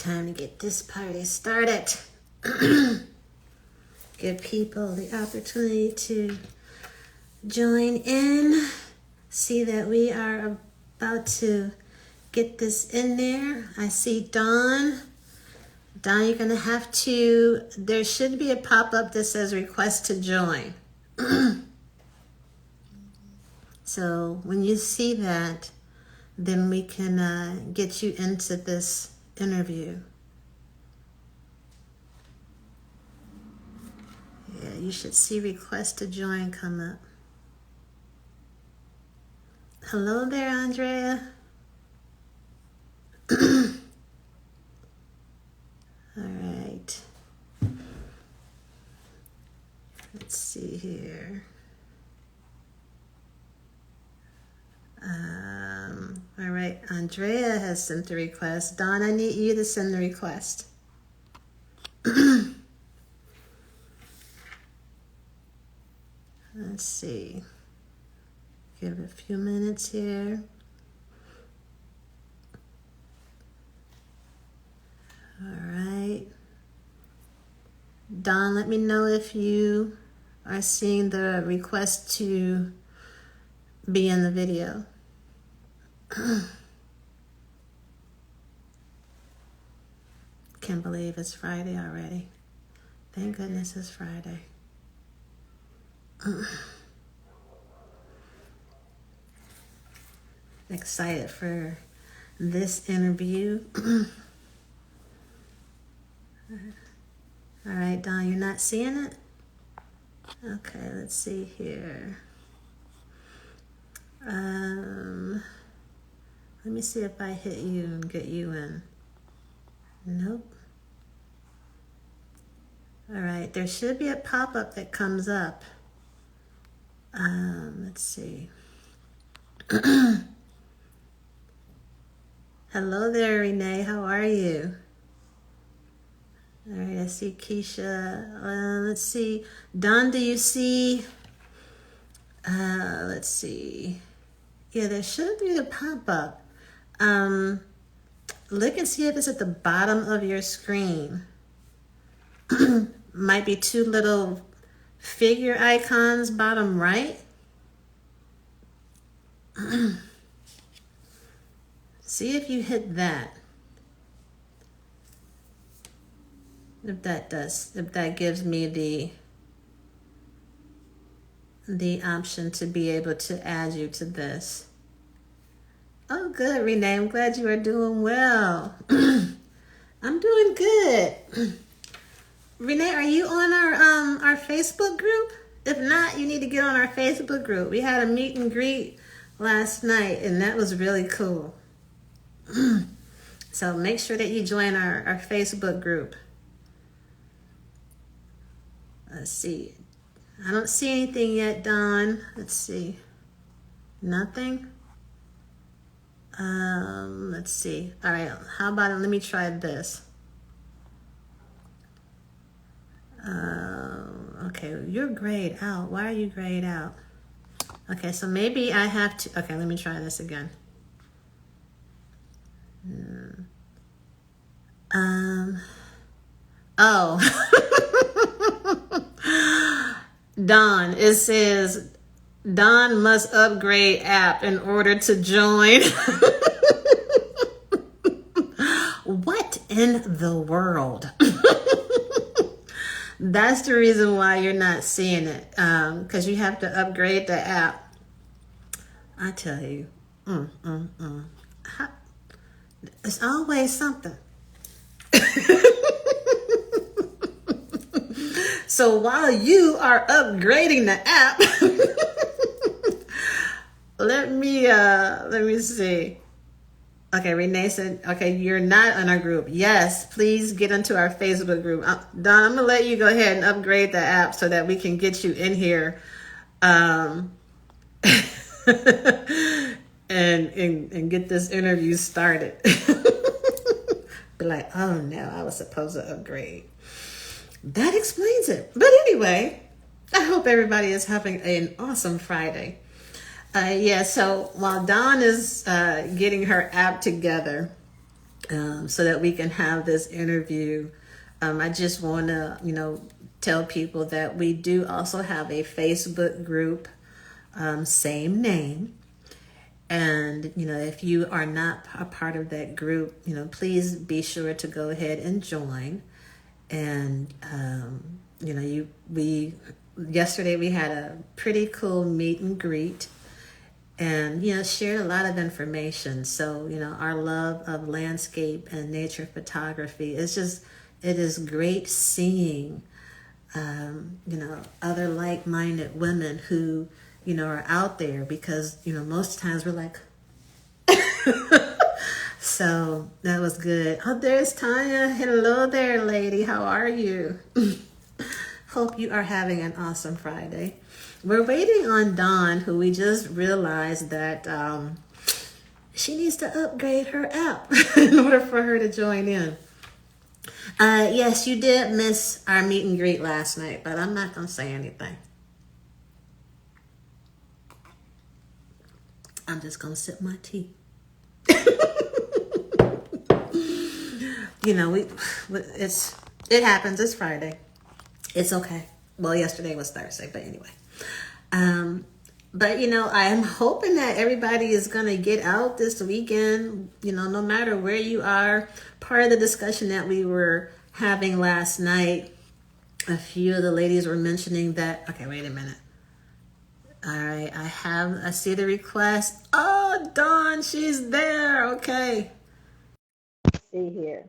time to get this party started. Give people the opportunity to join in. See that we are about to get this in there. I see Dawn. Dawn, you're going to have to, there should be a pop-up that says request to join. So when you see that, then we can get you into this interview. Yeah, you should see request to join come up. Hello there, Andrea. All right. Let's see here. All right, Andrea has sent the request. Dawn, I need you to send the request. Let's see. Give it a few minutes here. All right. Dawn, let me know if you are seeing the request to be in the video. Can't believe it's Friday already. Thank goodness it's Friday. Excited for this interview. All right, Dawn, you're not seeing it? Okay, let's see here. Let me see if I hit you and get you in. Nope. All right, there should be a pop-up that comes up. Let's see. Hello there, Renee. How are you? All right, I see Keisha. Let's see. Don, do you see? Let's see. Yeah, there should be a pop-up. Look and see if it's at the bottom of your screen. Might be two little figure icons, bottom right. See if you hit that. If that gives me the option to be able to add you to this. Oh, good, Renee. I'm glad you are doing well. I'm doing good. Renee, are you on our Facebook group? If not, you need to get on our Facebook group. We had a meet and greet last night, and that was really cool. So make sure that you join our Facebook group. Let's see. I don't see anything yet, Dawn. Let's see. Nothing? Let's see. All right, how about let me try this. Okay, you're grayed out. Why are you grayed out? Okay, so maybe I have to, okay, let me try this again. Oh. Don, it says Don must upgrade app in order to join. What in the world? That's the reason why you're not seeing it, because you have to upgrade the app. I tell you, it's always something. So while you are upgrading the app, let me see. Okay, Renee said, okay, you're not on our group. Yes, please get into our Facebook group. Don, I'm gonna let you go ahead and upgrade the app so that we can get you in here, and get this interview started. Be like, oh no, I was supposed to upgrade. That explains it. But anyway, I hope everybody is having an awesome Friday. Yeah, so while Dawn is getting her app together, so that we can have this interview. I just want to, tell people that we do also have a Facebook group, same name. And, if you are not a part of that group, please be sure to go ahead and join. And, yesterday we had a pretty cool meet and greet and, shared a lot of information. So, our love of landscape and nature photography is just, it is great seeing, other like-minded women who, are out there because, most times we're like, so that was good. Oh, there's Tanya. Hello there, lady. How are you? Hope you are having an awesome Friday. We're waiting on Dawn, who we just realized that she needs to upgrade her app in order for her to join in. Yes, you did miss our meet and greet last night, but I'm not going to say anything. I'm just going to sip my tea. It happens. It's Friday. It's okay. Well, yesterday was Thursday, but anyway. But I am hoping that everybody is going to get out this weekend, no matter where you are. Part of the discussion that we were having last night, a few of the ladies were mentioning that, okay, wait a minute. All right, I see the request. Oh, Dawn, she's there. Okay. Let's see here.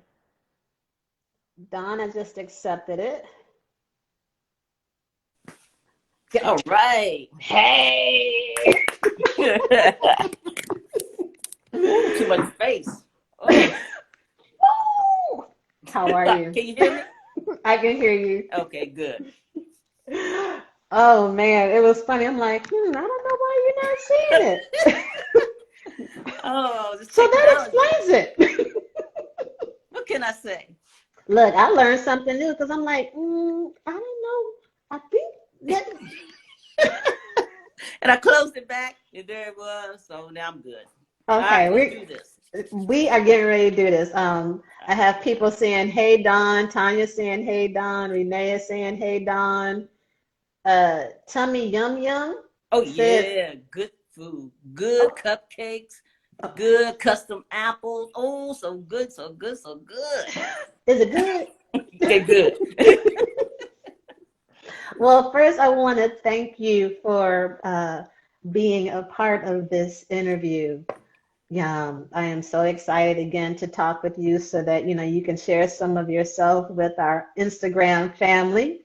Dawn has just accepted it. All right. Hey. Ooh, too much space. Oh. How are you? Can you hear me? I can hear you. Okay, good. Oh man, it was funny. I'm like, I don't know why you're not seeing it. Oh, so that explains it. What can I say? Look, I learned something new because I'm like, I don't know. I think that. And I closed it back, and there it was. So now I'm good. Okay, all right, let's do this. We are getting ready to do this. I have people saying, "Hey Dawn," Tanya saying, "Hey Dawn," Renee is saying, "Hey Dawn." Tummy Yum Yum. Oh yeah, good food, good cupcakes, good custom apples. Oh, so good, so good, so good. Is it good? Okay, good. Well, first I want to thank you for being a part of this interview. Yeah, I am so excited again to talk with you so that you can share some of yourself with our Instagram family.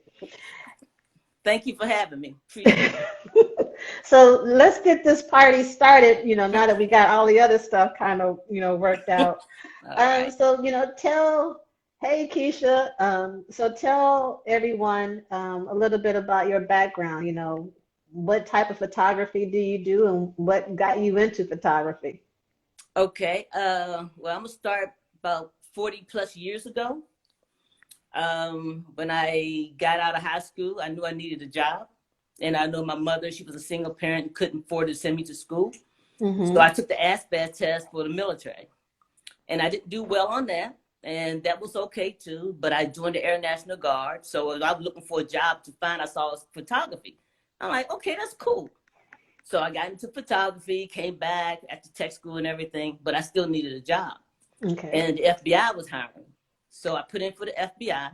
Thank you for having me. Appreciate it. So let's get this party started, now that we got all the other stuff kind of, worked out. Right. So, hey, Keisha, so tell everyone a little bit about your background, what type of photography do you do and what got you into photography? Okay, well, I'm gonna start about 40 plus years ago. When I got out of high school, I knew I needed a job. And I know my mother, she was a single parent and couldn't afford to send me to school. So I took the ASVAB test for the military. And I didn't do well on that. And that was okay too. But I joined the Air National Guard. So I was looking for a job to find, I saw photography. I'm like, okay, that's cool. So I got into photography, came back after tech school and everything, but I still needed a job. Okay. And the FBI was hiring. So I put in for the FBI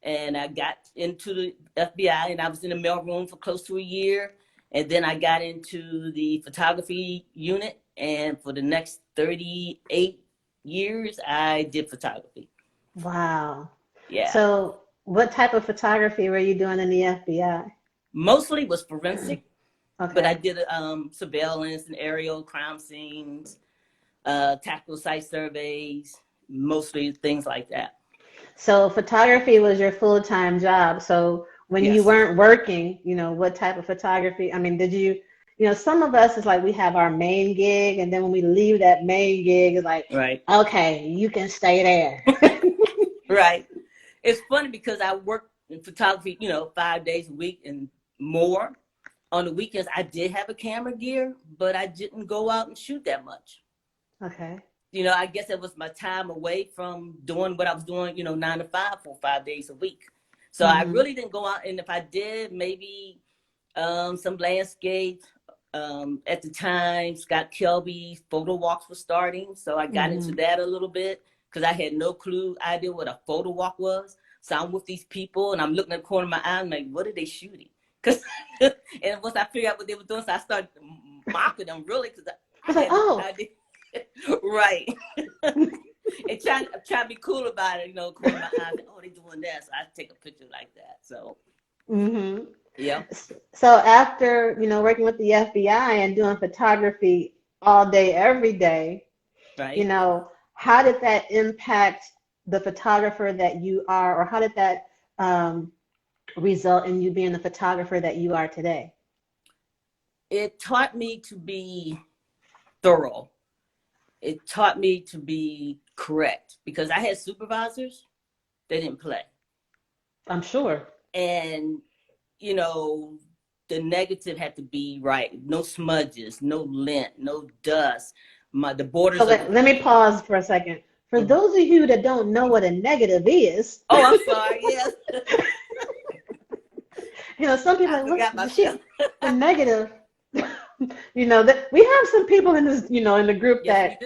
and I got into the FBI and I was in the mailroom for close to a year. And then I got into the photography unit. And for the next 38 years, I did photography. Wow. Yeah. So what type of photography were you doing in the FBI? Mostly was forensic. Okay. But I did surveillance and aerial crime scenes, tactical site surveys, mostly things like that. So photography was your full-time job. So when you weren't working, what type of photography? I mean, did you, some of us is like we have our main gig, and then when we leave that main gig, it's like, right, okay, you can stay there. Right. It's funny because I worked in photography, 5 days a week and more. On the weekends, I did have a camera gear, but I didn't go out and shoot that much. Okay. you know, I guess it was my time away from doing what I was doing, you know, 9 to 5 for 5 days a week. So I really didn't go out. And if I did, maybe some landscape. At the time, Scott Kelby's photo walks were starting. So I got into that a little bit because I had no idea what a photo walk was. So I'm with these people and I'm looking at the corner of my eye and I'm like, what are they shooting? Cause, and once I figured out what they were doing, so I started mocking them really because I had no idea. Right. And trying to be cool about it, you know, corner of my eye, oh, they doing that. So I take a picture like that. So, yeah. So after, you know, working with the FBI and doing photography all day, every day, Right. you know, how did that impact the photographer that you are, or how did that result in you being the photographer that you are today? It taught me to be thorough. It taught me to be correct because I had supervisors that didn't play. I'm sure. And, you know, the negative had to be right. No smudges, no lint, no dust. The borders. So let me pause for a second. For those of you that don't know what a negative is. Oh, I'm sorry. Yes. You know, some people are like, what's the negative? You know, that we have some people in this, you know, in the group that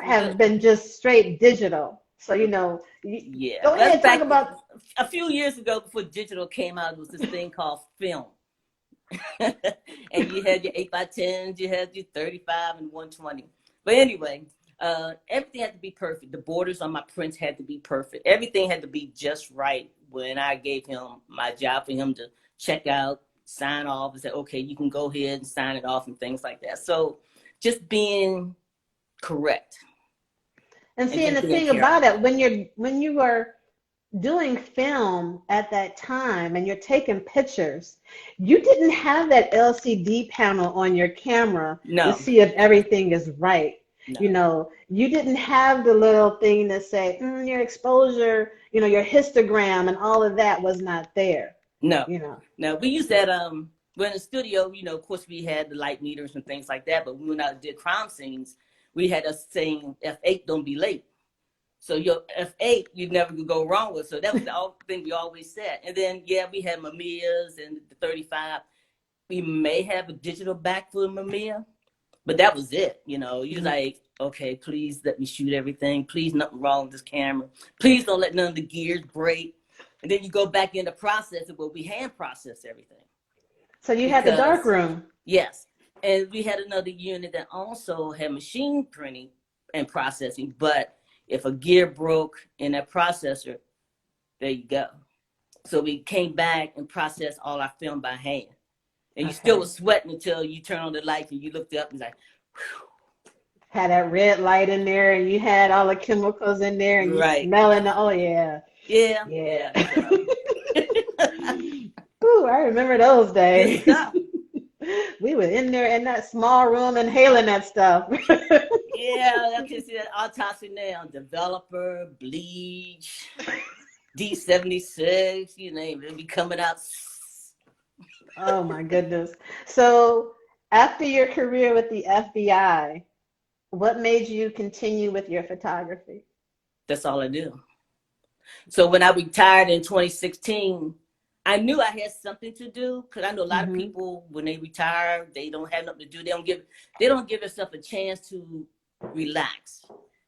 have been just straight digital. So, you know, go ahead and talk about. A few years ago, before digital came out, there was this thing called film. And you had your 8x10s, you had your 35 and 120. But anyway, everything had to be perfect. The borders on my prints had to be perfect. Everything had to be just right when I gave him my job for him to check out, sign off, and say, okay, you can go ahead and sign it off and things like that. So just being correct. And seeing the thing about it, when you were doing film at that time and you're taking pictures, you didn't have that LCD panel on your camera to see if everything is right. No. You know, you didn't have the little thing that say your exposure, you know, your histogram and all of that was not there. No, you know. No, we used that when in the studio, you know, of course we had the light meters and things like that, but when I did crime scenes, we had a saying, F8, don't be late. So your F8, you never could go wrong with. So that was the thing we always said. And then, we had Mamiya's and the 35. We may have a digital back for Mamiya, but that was it. You know, you're like, okay, please let me shoot everything. Please, nothing wrong with this camera. Please don't let none of the gears break. And then you go back in the process, but we hand process everything. So you had the dark room. Yes. And we had another unit that also had machine printing and processing, but if a gear broke in that processor, there you go. So we came back and processed all our film by hand. And you still was sweating until you turn on the lights and you looked up and was like, whew. Had that red light in there and you had all the chemicals in there and you smelling Yeah. Ooh, I remember those days. We were in there in that small room inhaling that stuff. I can see that autopsy now. Developer, bleach, D76, you name it. It'll be coming out. Oh my goodness. So after your career with the FBI, what made you continue with your photography? That's all I do. So when I retired in 2016, I knew I had something to do because I know a lot of people when they retire, they don't have nothing to do. They don't give themselves a chance to relax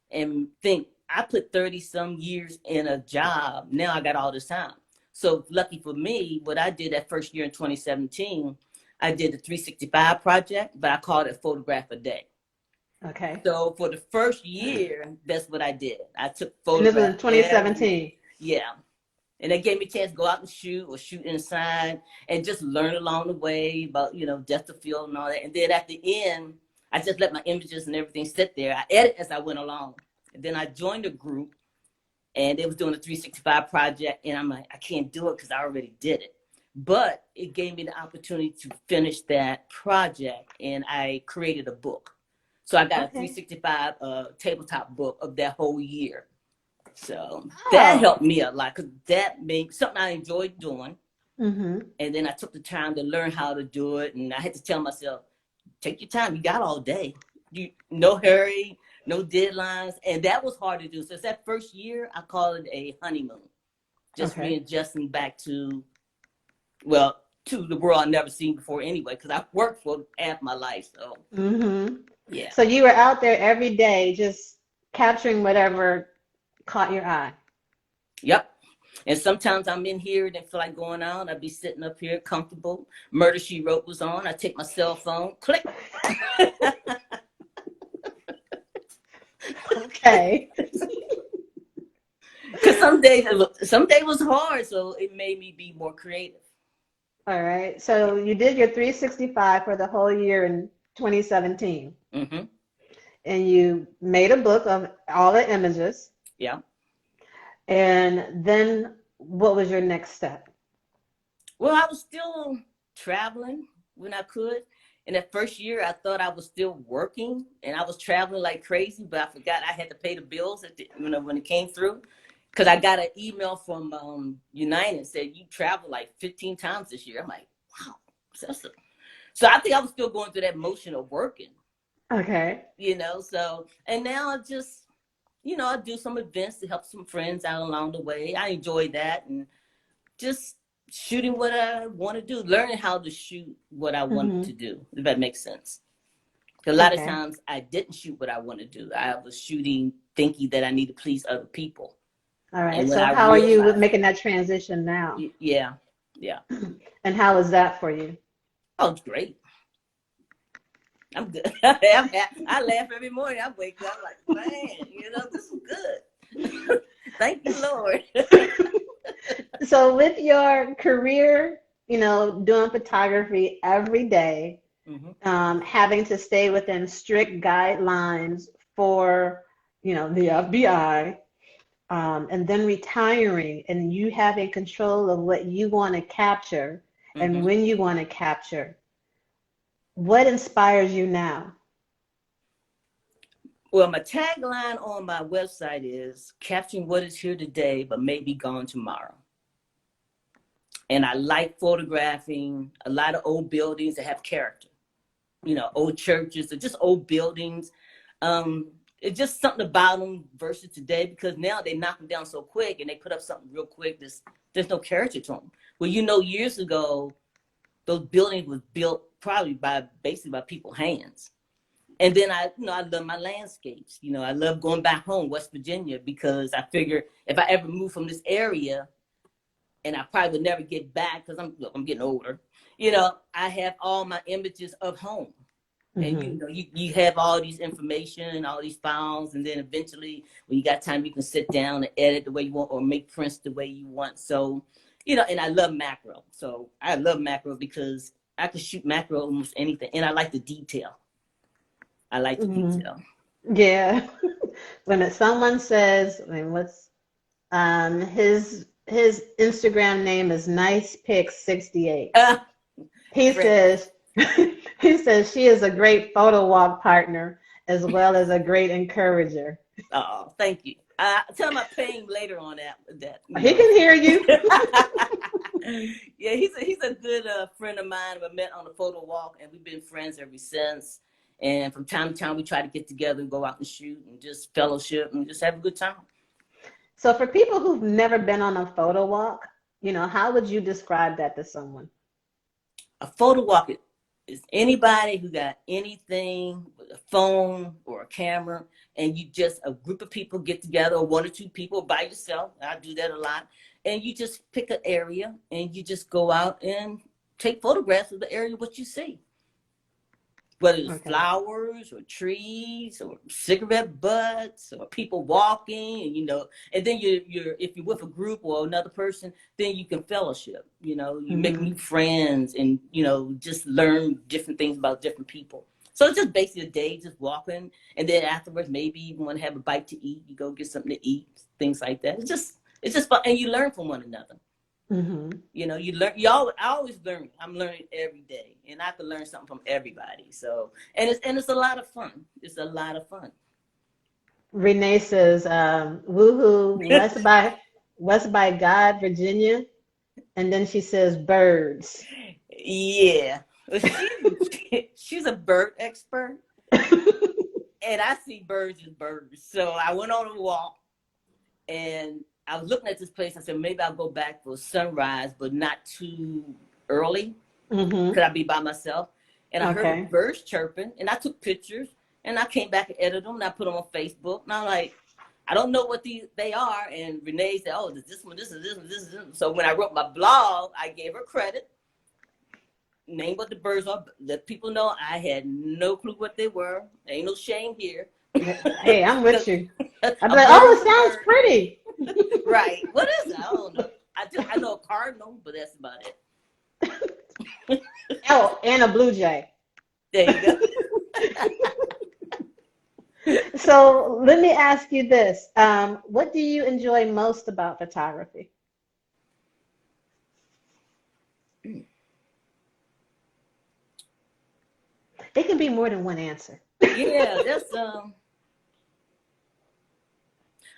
and think. I put 30 some years in a job. Now I got all this time. So lucky for me, what I did that first year in 2017, I did the 365 project, but I called it Photograph a Day. Okay. So for the first year, that's what I did. I took photographs. And this was in 2017. Yeah. And they gave me a chance to go out and shoot or shoot inside and just learn along the way about, you know, depth of field and all that. And then at the end, I just let my images and everything sit there. I edit as I went along. And then I joined a group and they was doing a 365 project. And I'm like, I can't do it because I already did it. But it gave me the opportunity to finish that project and I created a book. So I got a 365 tabletop book of that whole year. So that helped me a lot because that made something I enjoyed doing. And then I took the time to learn how to do it. And I had to tell myself, take your time. You got all day. No hurry, no deadlines. And that was hard to do. So it's that first year, I call it a honeymoon. Just readjusting back to, well, to the world I've never seen before anyway, because I've worked for half my life. So, yeah. So you were out there every day just capturing whatever caught your eye. Yep. And sometimes I'm in here and I feel like going out. I'd be sitting up here comfortable. Murder, She Wrote was on. I take my cell phone, click. Okay. Because some days was hard, so it made me be more creative. All right. So you did your 365 for the whole year in 2017. Mm-hmm. And you made a book of all the images. Yeah. And then what was your next step? Well, I was still traveling when I could. In that first year, I thought I was still working and I was traveling like crazy, but I forgot I had to pay the bills when it came through. Because I got an email from United said you traveled like 15 times this year. I'm like, wow. So I think I was still going through that motion of working. Okay. So, and now I just, I do some events to help some friends out along the way. I enjoy that and just shooting what I want to do, learning how to shoot what I wanted to do, if that makes sense. A lot of times I didn't shoot what I want to do. I was shooting thinking that I need to please other people. All right. So how are you making that transition now? Yeah. And how is that for you? Oh, it's great. I'm good. I laugh every morning. I wake up like, man, this is good. Thank you, Lord. So with your career, doing photography every day, having to stay within strict guidelines for, the FBI, and then retiring and you having control of what you want to capture and when you want to capture, what inspires you now? Well, my tagline on my website is capturing what is here today, but may be gone tomorrow. And I like photographing a lot of old buildings that have character, old churches or just old buildings. It's just something about them versus today, because now they knock them down so quick and they put up something real quick. There's no character to them. Well, years ago, those buildings was built probably basically by people's hands. And then I love my landscapes. I love going back home, West Virginia, because I figure if I ever move from this area, and I probably would never get back because I'm getting older, I have all my images of home. And you have all these information, all these files, and then eventually when you got time, you can sit down and edit the way you want or make prints the way you want. So, and I love macro. So I love macro because I can shoot macro almost anything, and I like the detail. Yeah. When someone says, what's his Instagram name is NicePic68. He says she is a great photo walk partner as well as a great encourager. Oh, thank you. Tell him I pay him later on that. He can hear you. Yeah, he's a good friend of mine. We met on a photo walk, and we've been friends ever since. And from time to time, we try to get together and go out and shoot and just fellowship and just have a good time. So for people who've never been on a photo walk, how would you describe that to someone? A photo walk is anybody who got anything with a phone or a camera, and a group of people get together, or one or two people by yourself. I do that a lot. And you just pick an area and you just go out and take photographs of the area, what you see. Whether it's flowers or trees or cigarette butts or people walking, and then if you're with a group or another person, then you can fellowship, you make new friends and, just learn different things about different people. So it's just basically a day just walking. And then afterwards, maybe you want to have a bite to eat. You go get something to eat, things like that. It's just fun. And you learn from one another. You learn. I always learn. I'm learning every day, and I have to learn something from everybody. So, and it's a lot of fun. It's a lot of fun. Renee says, "Woohoo! West by God, Virginia," and then she says, "Birds." Yeah, she's a bird expert, And I see birds as birds. So I went on a walk and I was looking at this place. I said, maybe I'll go back for sunrise, but not too early. Could I be by myself? And I heard the birds chirping and I took pictures and I came back and edited them and I put them on Facebook. And I'm like, I don't know what they are. And Renee said, oh, this one, this is this one, this is this one. So when I wrote my blog, I gave her credit. Name what the birds are. Let people know I had no clue what they were. Ain't no shame here. Hey, I'm with you. I'm like, oh, it sounds pretty. Right. What is it? I don't know. I know a cardinal, but that's about it. Oh, and a blue jay. There you go. So let me ask you this. What do you enjoy most about photography? It can be more than one answer. Yeah, that's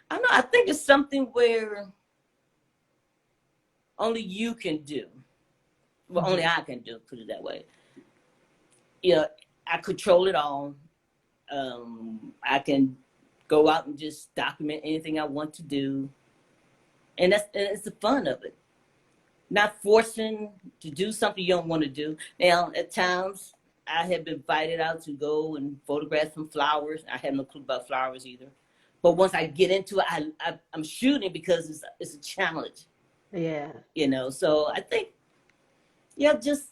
I don't know. I think it's something where only you can do. Well, only I can do, put it that way. You know, I control it all. I can go out and just document anything I want to do. And it's the fun of it. Not forcing to do something you don't want to do. Now, at times, I have been invited out to go and photograph some flowers. I have no clue about flowers either. But once I get into it, I'm shooting because it's a challenge. Yeah. You know, so I think, yeah, just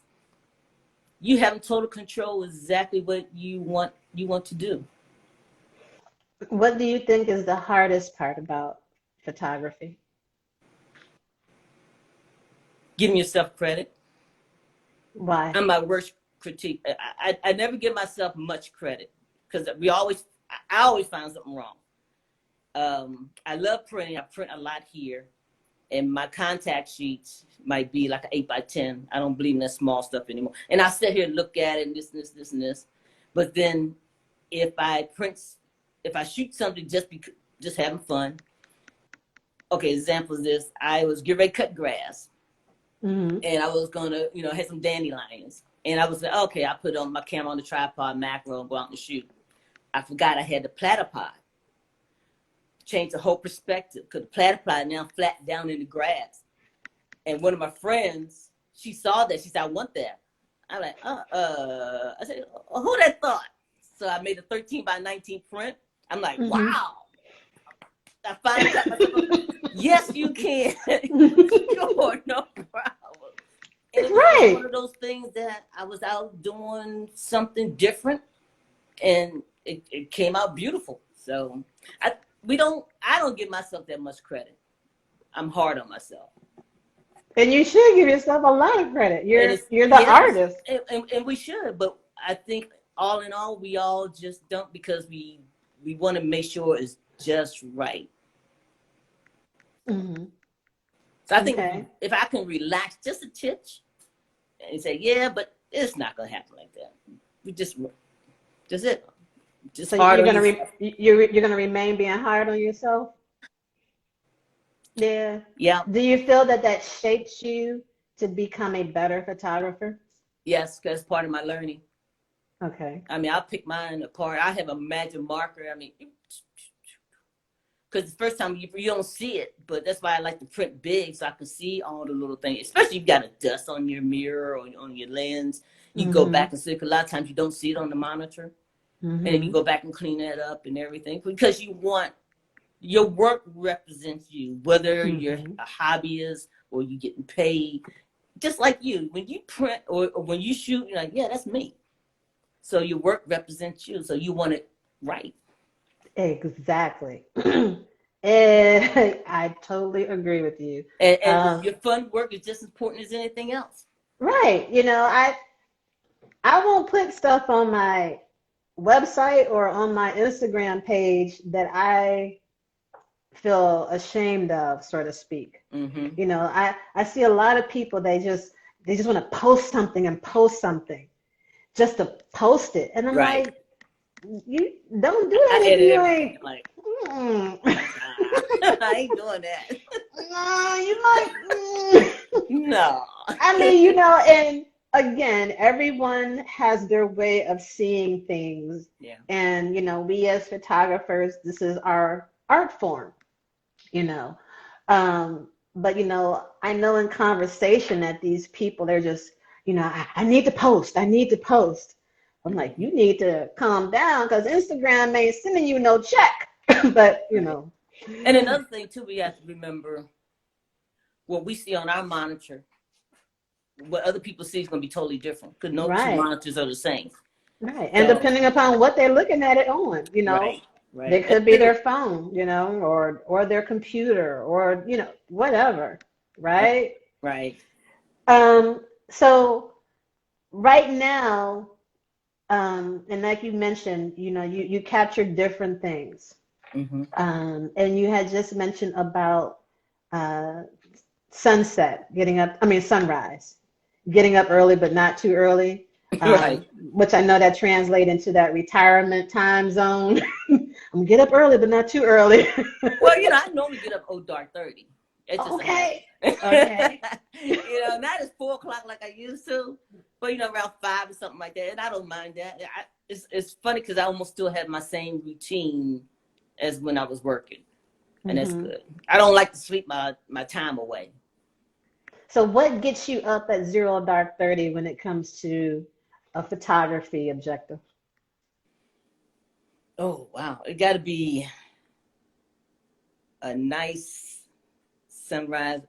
you having total control exactly what you want to do. What do you think is the hardest part about photography? Giving yourself credit. Why? I'm my worst critique. I never give myself much credit because I always find something wrong. I love printing. I print a lot here, and my contact sheets might be like an 8x10. I don't believe in that small stuff anymore. And I sit here and look at it and this and this. But then if I shoot something just having fun. Okay, example is this. I was getting ready to cut grass. And I was gonna, had some dandelions. And I was like, okay, I put on my camera on the tripod, macro, and go out and shoot. I forgot I had the platypod. Changed the whole perspective because the platypod now flat down in the grass. And one of my friends, she saw that. She said, I want that. I'm like, I said, who that thought? So I made a 13x19 print. I'm like, wow. I finally got myself. Yes, you can. Sure, no problem. And it was one of those things that I was out doing something different, and it came out beautiful. So I don't give myself that much credit. I'm hard on myself. And you should give yourself a lot of credit. You're the artist. And we should, but I think all in all, we all just don't because we want to make sure it's just right. So I think if I can relax just a titch and say, yeah, but it's not going to happen like that. We just it. Just so you're going to remain being hard on yourself? Yeah. Yeah. Do you feel that shapes you to become a better photographer? Yes, because it's part of my learning. Okay. I mean, I'll pick mine apart. I have a magic marker. I mean, because the first time you don't see it, but that's why I like to print big so I can see all the little things, especially if you got a dust on your mirror or on your lens. You go back and see, because a lot of times you don't see it on the monitor. And then you go back and clean that up and everything because you want your work represents you, whether you're a hobbyist or you're getting paid. Just like you, when you print or when you shoot, you're like, yeah, that's me. So your work represents you, so you want it right. Exactly. And I totally agree with you. And your fun work is just as important as anything else. Right. I won't put stuff on my website or on my Instagram page that I feel ashamed of, so to speak. I see a lot of people, they just want to post something just to post it. And I'm like, you don't do that if you ain't like I ain't doing that. No, you like no. I mean, again, everyone has their way of seeing things. Yeah. And, we as photographers, this is our art form, you know. But, I know in conversation that these people, they're just, I need to post. I need to post. I'm like, you need to calm down because Instagram ain't sending you no check. But, Right. And another thing, too, we have to remember what we see on our monitor, what other people see is going to be totally different because no two right. monitors are the same. Right. And So, depending upon what they're looking at it on, right, they right. could be their phone, or their computer or, whatever. Right. Right. So right now, and like you mentioned, you captured different things. Mm-hmm. And you had just mentioned about uh, sunrise, getting up early, but not too early. Right. Which I know that translates into that retirement time zone. I'm gonna get up early, but not too early. Well, I normally get up dark 30. It's just a habit. Okay. Okay. Not at 4 o'clock like I used to, but around 5 or something like that. And I don't mind that. It's funny because I almost still have my same routine as when I was working. And that's good. I don't like to sleep my time away. So what gets you up at 0 dark 30 when it comes to a photography objective? Oh, wow. It got to be a nice sunrise.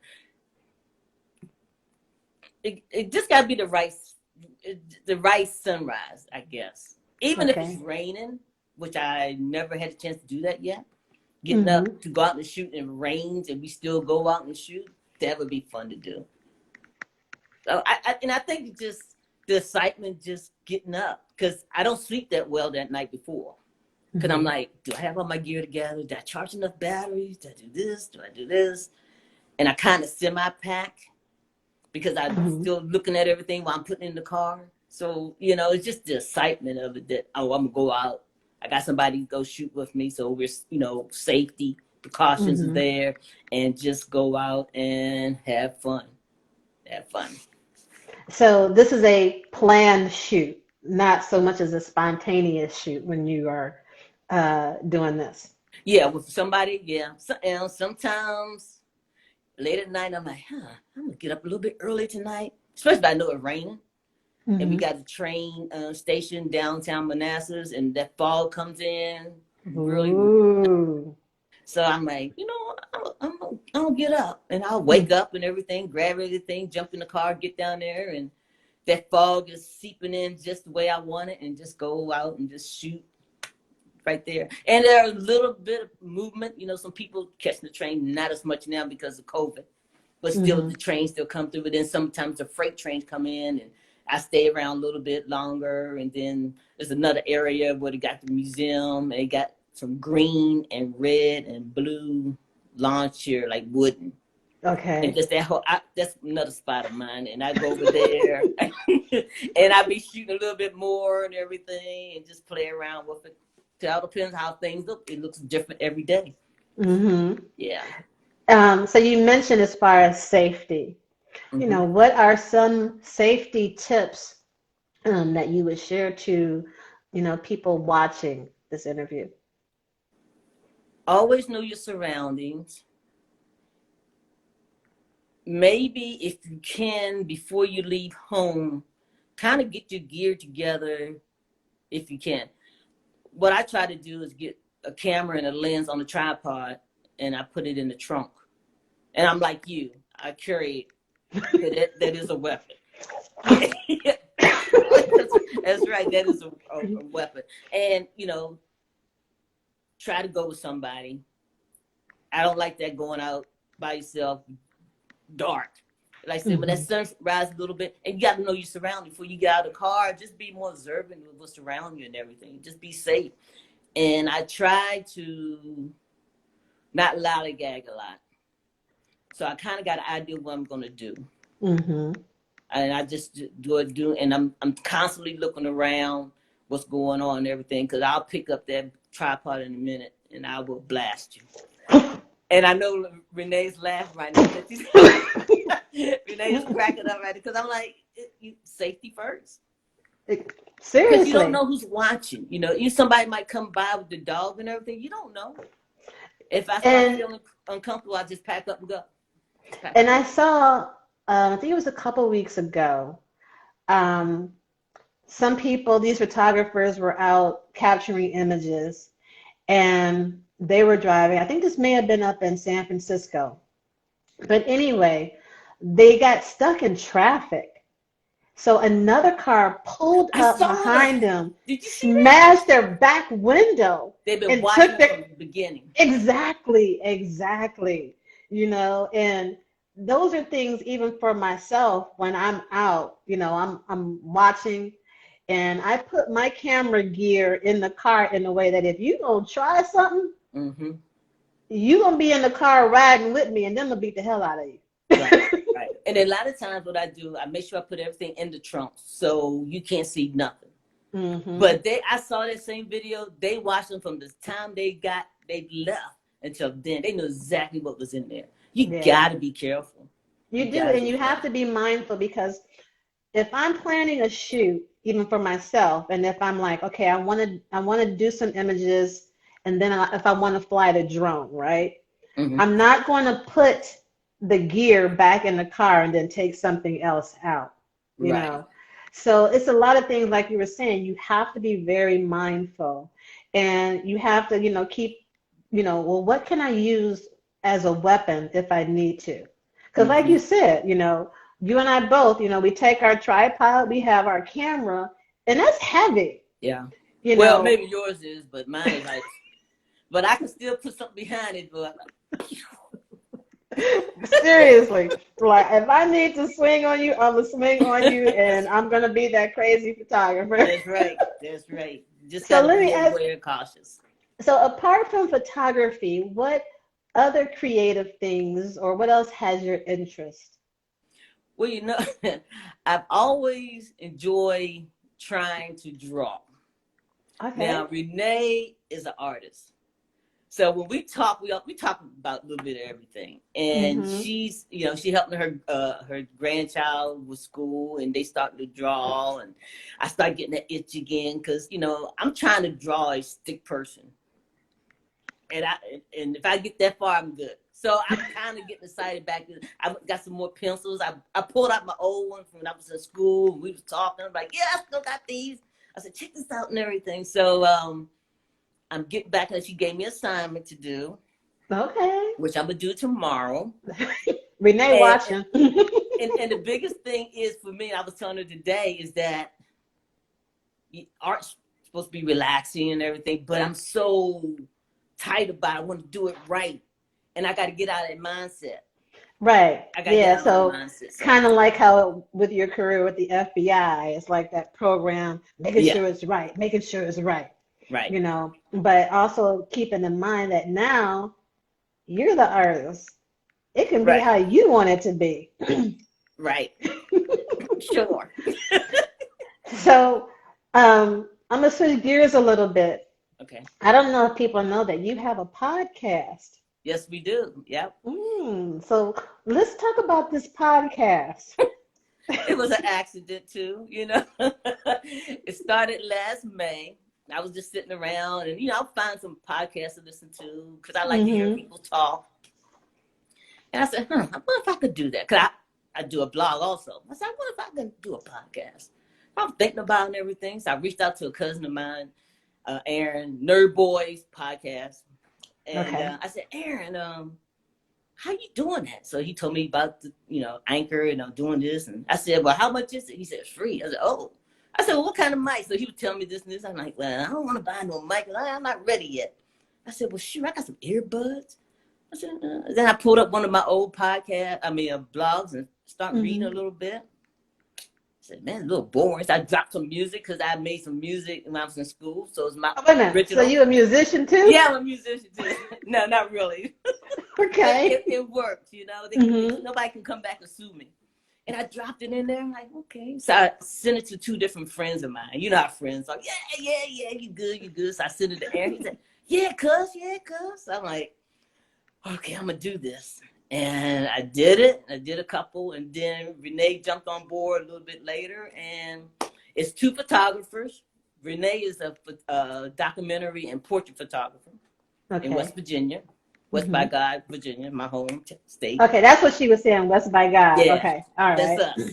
It just got to be the right sunrise, I guess. Even if it's raining, which I never had a chance to do that yet. Getting up to go out and shoot and it rains and we still go out and shoot, that would be fun to do. So I think just the excitement just getting up because I don't sleep that well that night before. Because I'm like, do I have all my gear together? Did I charge enough batteries? Did I do this? Do I do this? And I kind of semi-pack because I'm still looking at everything while I'm putting it in the car. So, it's just the excitement of it that, I'm going to go out. I got somebody to go shoot with me. So we're, safety precautions are there and just go out and have fun. Have fun. So this is a planned shoot, not so much as a spontaneous shoot when you are doing this. Yeah, with somebody, yeah. So, sometimes late at night, I'm like, I'm going to get up a little bit early tonight, especially if I know it's raining. And we got the train station downtown Manassas, and that fog comes in really. So I'm like, I'm gonna get up, and I'll wake up and everything, grab everything, jump in the car, get down there, and that fog is seeping in just the way I want it, and just go out and just shoot right there. And there's a little bit of movement, some people catching the train, not as much now because of COVID, but still the trains still come through. But then sometimes the freight trains come in, and I stay around a little bit longer. And then there's another area where they got the museum, and they got some green and red and blue lawn chair, like wooden. Okay. And just that's another spot of mine. And I go over there and I be shooting a little bit more and everything and just play around with it. It all depends how things look. It looks different every day. Yeah. So you mentioned as far as safety, what are some safety tips that you would share to, people watching this interview? Always know your surroundings. Maybe if you can, before you leave home, kind of get your gear together if you can. What I try to do is get a camera and a lens on a tripod, and I put it in the trunk. And I'm like you. I carry it. That is a weapon. That's right. That is a weapon. And, try to go with somebody. I don't like that going out by yourself, dark. Like I said, when that sun rises a little bit, and you got to know your surroundings before you get out of the car. Just be more observant of what's around you and everything. Just be safe. And I try to not lollygag a lot. So I kind of got an idea what I'm going to do. And I just do, and I'm constantly looking around what's going on and everything, because I'll pick up that tripod in a minute and I will blast you. And I know Renee's laughing right now. Renee's cracking up right now because I'm like, safety first. Seriously. Because you don't know who's watching. Somebody might come by with the dog and everything. You don't know. If I start feeling uncomfortable, I just pack up and go. And I saw, I think it was a couple weeks ago, some people, these photographers were out capturing images, and they were driving. I think this may have been up in San Francisco. But anyway, they got stuck in traffic. So another car pulled up behind them, smashed their back window. They've been watching from the beginning. Exactly. And those are things even for myself when I'm out, I'm watching, and I put my camera gear in the car in a way that if you gonna try something, you gonna be in the car riding with me, and then they'll beat the hell out of you. Right. And a lot of times what I do, I make sure I put everything in the trunk so you can't see nothing. But I saw that same video. They watched them from the time they left until then. They knew exactly what was in there. You gotta be careful. You do, and you have to be mindful, because if I'm planning a shoot, even for myself, and if I'm like, okay, I want to do some images, and then if I want to fly the drone, right? I'm not going to put the gear back in the car and then take something else out, you know? So it's a lot of things, like you were saying, you have to be very mindful, and you have to, keep, well, what can I use as a weapon if I need to? Because like you said, you and I both, we take our tripod, we have our camera, and that's heavy. Yeah. Well, maybe yours is, but mine is like, but I can still put something behind it, but seriously, like if I need to swing on you, I'm gonna swing on you, and I'm gonna be that crazy photographer. That's right. Just So gotta be aware and cautious. So apart from photography, what other creative things, or what else has your interest? Well, I've always enjoyed trying to draw. Okay. Now, Renee is an artist. So when we talk about a little bit of everything. And she's, she helping her grandchild with school, and they started to draw, and I started getting that itch again because, I'm trying to draw a stick person. And if I get that far, I'm good. So I'm kind of getting excited back. I got some more pencils. I pulled out my old one from when I was in school. We was talking. I'm like, yeah, I still got these. I said, check this out and everything. So I'm getting back, and she gave me an assignment to do. Okay. Which I'm going to do tomorrow. Renee watching. and the biggest thing is for me, I was telling her today, is that art's supposed to be relaxing and everything, but I'm so tight about it. I want to do it right. And I got to get out of that mindset. Right. Yeah. So kind of like how with your career with the FBI, it's like that program, making sure it's right, making sure it's right. Right. But also keeping in mind that now you're the artist. It can be how you want it to be. Right. Sure. So I'm going to switch gears a little bit. Okay. I don't know if people know that you have a podcast. Yes, we do. Yep. So let's talk about this podcast. It was an accident too, It started last May. I was just sitting around, and I'll find some podcasts to listen to because I like to hear people talk. And I said, I wonder if I could do that, because I do a blog also. I said, I wonder if I could do a podcast. I was thinking about it and everything, so I reached out to a cousin of mine, Aaron, Nerd Boys podcast. And I said, Aaron, how you doing that? So he told me about the, Anchor, and doing this. And I said, well, how much is it? He said, free. I said, oh. I said, well, what kind of mic? So he would tell me this and this. I'm like, well, I don't want to buy no mic. I'm not ready yet. I said, well, shoot, I got some earbuds. I said, Then I pulled up one of my old blogs and started reading a little bit. I said, man, it's a little boring. So I dropped some music because I made some music when I was in school. So it's my original. So you a musician too? Yeah, I'm a musician too. No, not really. Okay. It worked, Nobody can come back and sue me. And I dropped it in there. I'm like, okay. So I sent it to two different friends of mine. You know how friends are. Yeah, you good. So I sent it to Aaron. He said, yeah, cuz. So I'm like, okay, I'm going to do this. And I did it. I did a couple, and then Renee jumped on board a little bit later. And it's two photographers. Renee is a documentary and portrait photographer in West Virginia, West by God, Virginia, my home state. Okay, that's what she was saying, West by God. Yeah, okay, all right. That's us.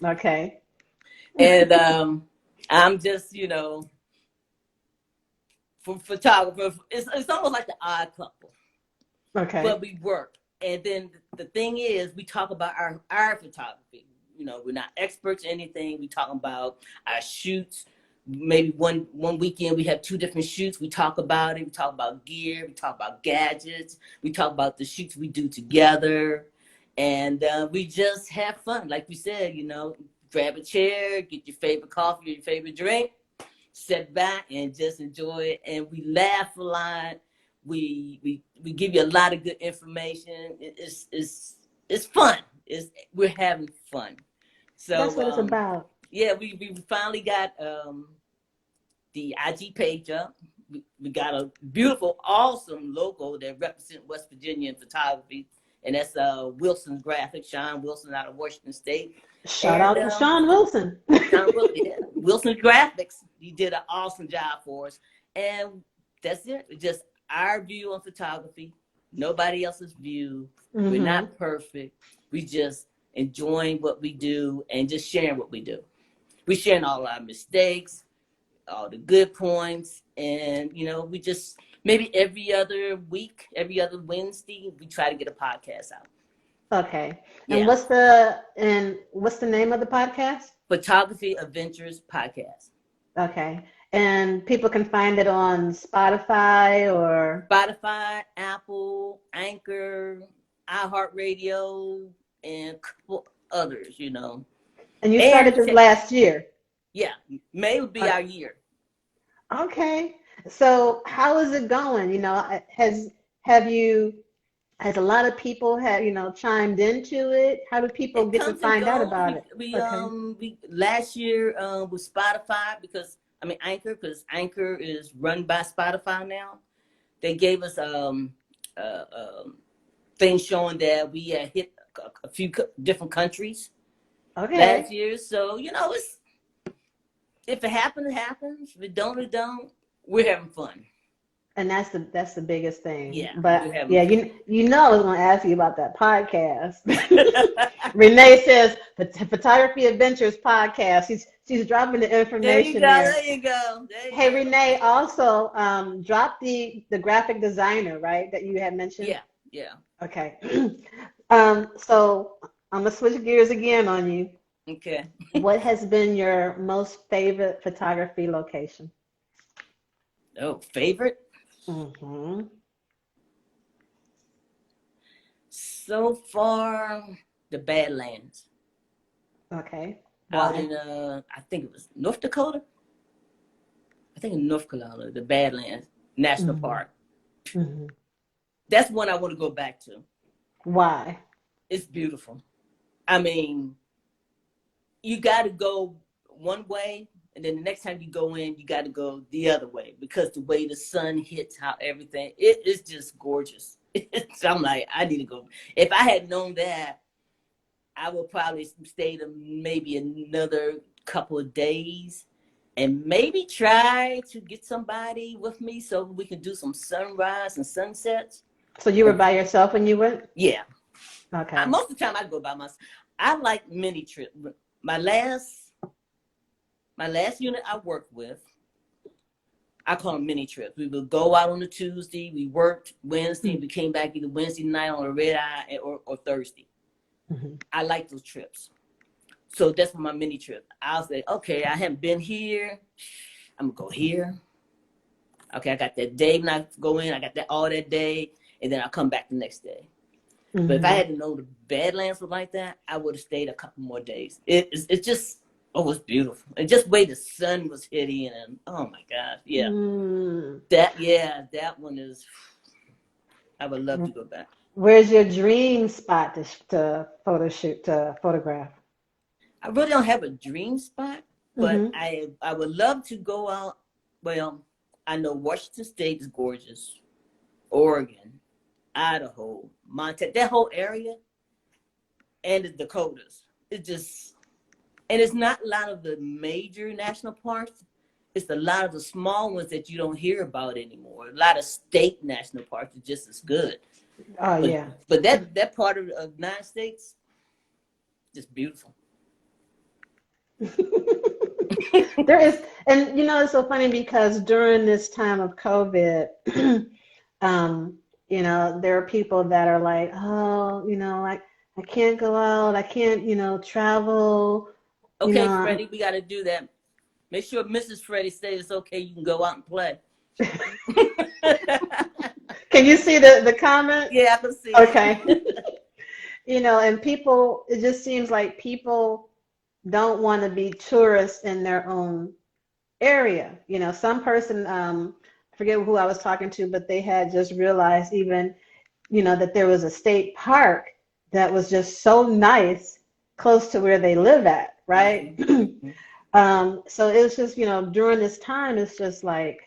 Okay. And I'm just, for photographer, it's almost like the odd couple. Okay. But we work. And then the thing is, we talk about our photography. We're not experts in anything. We talk about our shoots. Maybe one weekend we have 2 different shoots. We talk about it. We talk about gear. We talk about gadgets. We talk about the shoots we do together. And we just have fun. Like we said, grab a chair, get your favorite coffee or your favorite drink, sit back and just enjoy it. And we laugh a lot. We give you a lot of good information. It's fun. We're having fun. So that's what it's about. Yeah, we finally got the IG page up. We got a beautiful, awesome logo that represents West Virginia in photography, and that's Wilson's Graphics, Sean Wilson out of Washington State. Shout out to Sean Wilson. Wilson's Graphics. He did an awesome job for us, and that's it. It's just our view on photography, nobody else's view. We're not perfect. We just enjoying what we do and just sharing what we do. We're sharing all our mistakes, all the good points, and we just maybe every other week, every other Wednesday, we try to get a podcast out. Okay. And what's the name of the podcast? Photography Adventures Podcast. Okay. And people can find it on Spotify, Apple, Anchor, iHeartRadio, and a couple others, And you started this last year? Yeah, May would be our year. Okay. So how is it going? Has a lot of people chimed into it? How do people get to find out about it? We last year with Spotify Anchor is run by Spotify now. They gave us things showing that we had hit a few different countries last year. So if it happens, it happens. If it don't, it don't. We're having fun. And that's the biggest thing. Yeah. But I was going to ask you about that podcast. Renee says Photography Adventures Podcast. She's dropping the information there. There you go. Hey, Renee, also drop the graphic designer, right, that you had mentioned? Yeah. Okay. So I'm gonna switch gears again on you. Okay. What has been your most favorite photography location? Oh, favorite? So far, the Badlands. Okay. Out in I think it was North Dakota. I think in North Carolina, the Badlands National Park. That's one I want to go back to. Why? It's beautiful. You got to go one way, and then the next time you go in, you got to go the other way, because the way the sun hits, how everything, it is just gorgeous. So I'm like, I need to go. If I had known that, I would probably stay maybe another couple of days and maybe try to get somebody with me so we can do some sunrise and sunsets. So you were by yourself when you went? Yeah. Okay. Most of the time I go by myself. I like mini trips. My last unit I worked with, I call them mini trips. We would go out on a Tuesday, we worked Wednesday, we came back either Wednesday night on a red eye or Thursday. I like those trips. So that's for my mini trip. I'll say, okay, I haven't been here. I'm gonna go here. Okay, I got that day when I go in, I got that all that day, and then I'll come back the next day. But if I had to know the Badlands was like that, I would have stayed a couple more days. It's just, it's beautiful. And just the way the sun was hitting, and oh my gosh, yeah. That one is, I would love to go back. Where's your dream spot to photograph? I really don't have a dream spot, but I would love to go out. Well, I know Washington State is gorgeous. Oregon. Idaho, Montana, that whole area, and the Dakotas. It just, and it's not a lot of the major national parks. It's a lot of the small ones that you don't hear about anymore. A lot of state national parks are just as good. Oh, but, yeah. But that part of the United States, just beautiful. There is, and it's so funny because during this time of COVID, there are people that are like, oh, I can't go out, I can't, travel. Okay, Freddie, we got to do that. Make sure Mrs. Freddie says it's okay, you can go out and play. Can you see the comment? Yeah, I can see okay. it. And people, it just seems like people don't want to be tourists in their own area. Some person, I forget who I was talking to, but they had just realized even, that there was a state park that was just so nice close to where they live at, right? So it was just, during this time, it's just like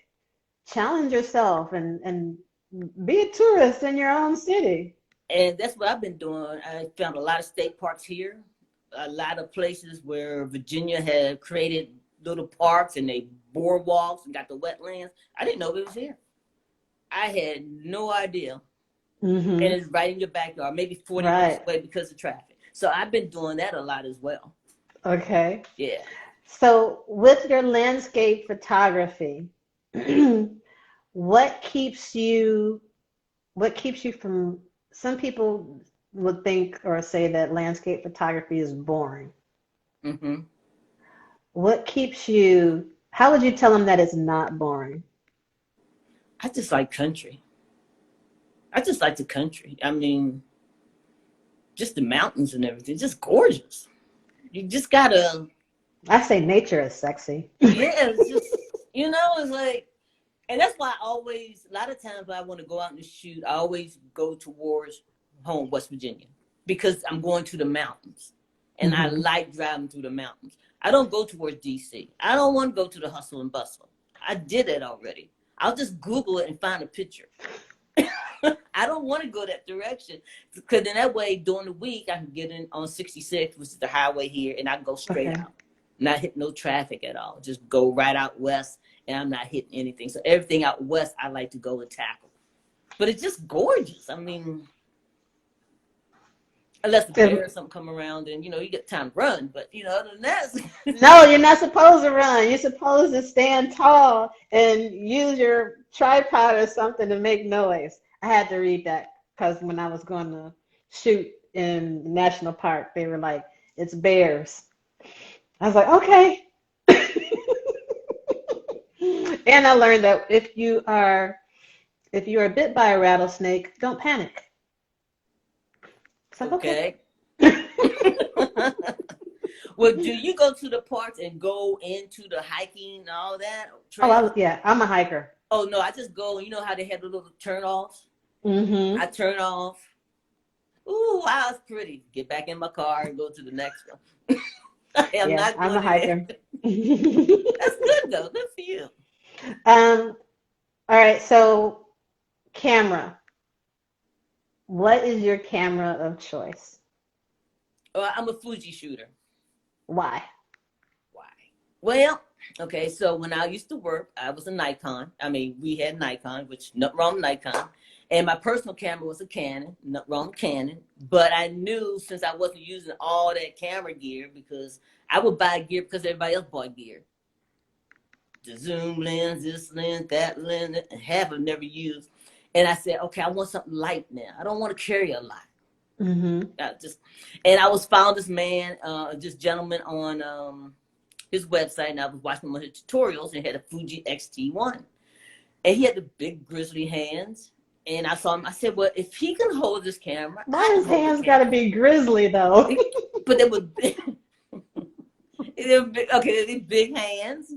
challenge yourself and be a tourist in your own city. And that's what I've been doing. I found a lot of state parks here, a lot of places where Virginia had created little parks and they boardwalks and got the wetlands. I didn't know it was here. I had no idea. Mm-hmm. And it's right in your backyard, maybe 40 minutes away because of traffic. So I've been doing that a lot as well. Okay. Yeah. So with your landscape photography, what keeps you from, some people would think or say that landscape photography is boring. Mm-hmm. What keeps you, how would you tell them that it's not boring? I just like country. I just like the country. I mean, just the mountains and everything, just gorgeous. You just gotta. I say nature is sexy. Yeah, it's just, it's like, and that's why I always, a lot of times when I want to go out and shoot, I always go towards home, West Virginia, because I'm going to the mountains. And I like driving through the mountains. I don't go towards DC. I don't want to go to the hustle and bustle. I did it already. I'll just Google it and find a picture. I don't want to go that direction, because in that way, during the week, I can get in on 66, which is the highway here, and I can go straight out. Not hit no traffic at all. Just go right out west, and I'm not hitting anything. So everything out west, I like to go and tackle. But it's just gorgeous. I mean, unless the bear or something come around, and you get time to run. But other than that, no, you're not supposed to run. You're supposed to stand tall and use your tripod or something to make noise. I had to read that because when I was going to shoot in the national park, they were like, "It's bears." I was like, "Okay." And I learned that if you are bit by a rattlesnake, don't panic. Like, okay. Well, do you go to the parks and go into the hiking and all that? Oh, yeah, I'm a hiker. Oh, no, I just go, you know how they have the little turn-offs? Mm-hmm. I turn off. Ooh, wow, it's pretty. Get back in my car and go to the next one. I'm a hiker. That's good, though. Good for you. All right, so camera. What is your camera of choice? I'm a Fuji shooter. Why? Well, okay, so when I used to work, I was a Nikon. I mean, we had Nikon, which nothing wrong with Nikon. And my personal camera was a Canon, nothing wrong with Canon. But I knew, since I wasn't using all that camera gear, because I would buy gear because everybody else bought gear. The zoom lens, this lens, that lens, and half I've never used. And I said, okay, I want something light now. I don't want to carry a lot. Mm-hmm. And I found this man, this gentleman on his website, and I was watching one of his tutorials, and he had a Fuji X-T1. And he had the big grizzly hands. And I saw him, I said, well, if he can hold this camera. Why his hands got to be grizzly, though? But they were big. They're big hands.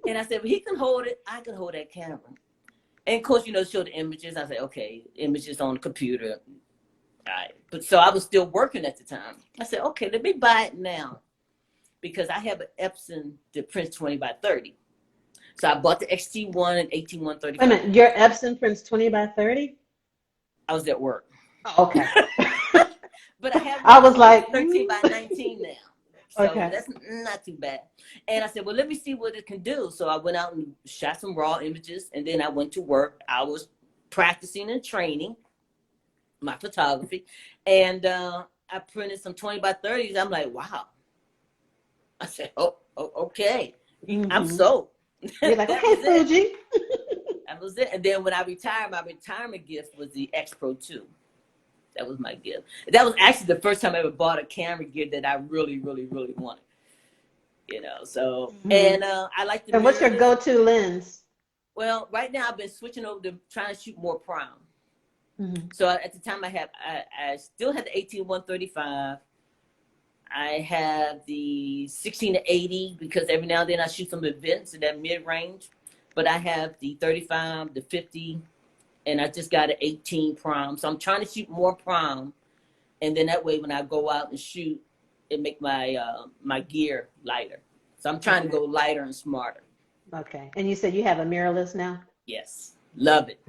And I said, well, he can hold it, I can hold that camera. And of course, show the images. I said, okay, images on the computer. All right. But so I was still working at the time. I said, okay, let me buy it now, because I have an Epson that prints 20 by 30. So I bought the XT1 and 18135. Wait a minute, your Epson prints 20 by 30? I was at work. Oh, okay. But I have I one was like 13 by 19 now. So okay. that's not too bad. And I said, well, let me see what it can do. So I went out and shot some raw images, and then I went to work. I was practicing and training my photography, and I printed some 20 by 30s. I'm like, wow. I said, oh okay. I'm sold. You're like, That okay, was it. Fuji. That was it. And then when I retired, my retirement gift was the X Pro 2. That was my gift. That was actually the first time I ever bought a camera gear that I really, really, really wanted. You know, so, and I like the And what's your mirrors. go-to lens? Well, right now I've been switching over to trying to shoot more prime. So at the time I still had the 18-135. I have the 16-80 because every now and then I shoot some events in that mid-range. But I have the 35, the 50, and I just got an 18 prime. So I'm trying to shoot more prime, and then that way when I go out and shoot, it make my my gear lighter. So I'm trying to go lighter and smarter. Okay. And you said you have a mirrorless now? Yes, love it.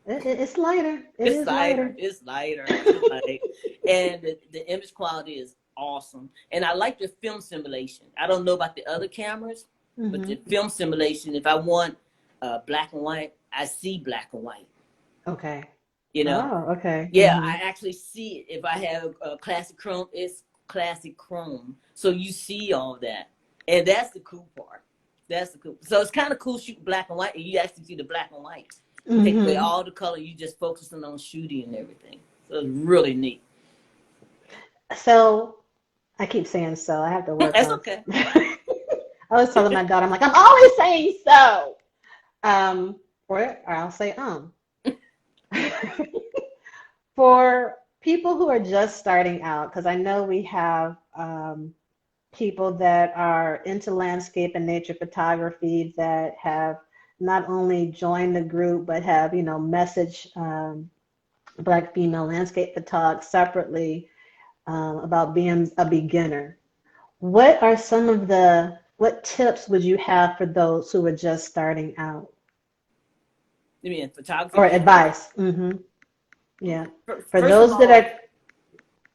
It's lighter. It's lighter. It's lighter. It's light. And the image quality is awesome. And I like the film simulation. I don't know about the other cameras, but the film simulation, if I want black and white, I see black and white. Okay. You know? Oh, okay. Yeah, I actually see it. If I have classic chrome, it's classic chrome. So you see all that. And that's the cool part. That's the cool. So it's kind of cool shooting black and white, and you actually see the black and white. Take away all the color, you just focusing on shooting and everything. So it's really neat. So I keep saying so. I have to work That's on okay. I was telling my daughter, I'm like, I'm always saying so. Or I'll say For people who are just starting out, because I know we have people that are into landscape and nature photography that have not only joined the group but have, you know, messaged Black female landscape photog separately about being a beginner. What are some of what tips would you have for those who are just starting out? You mean photography? Or advice? Yeah. For First of those that all, are,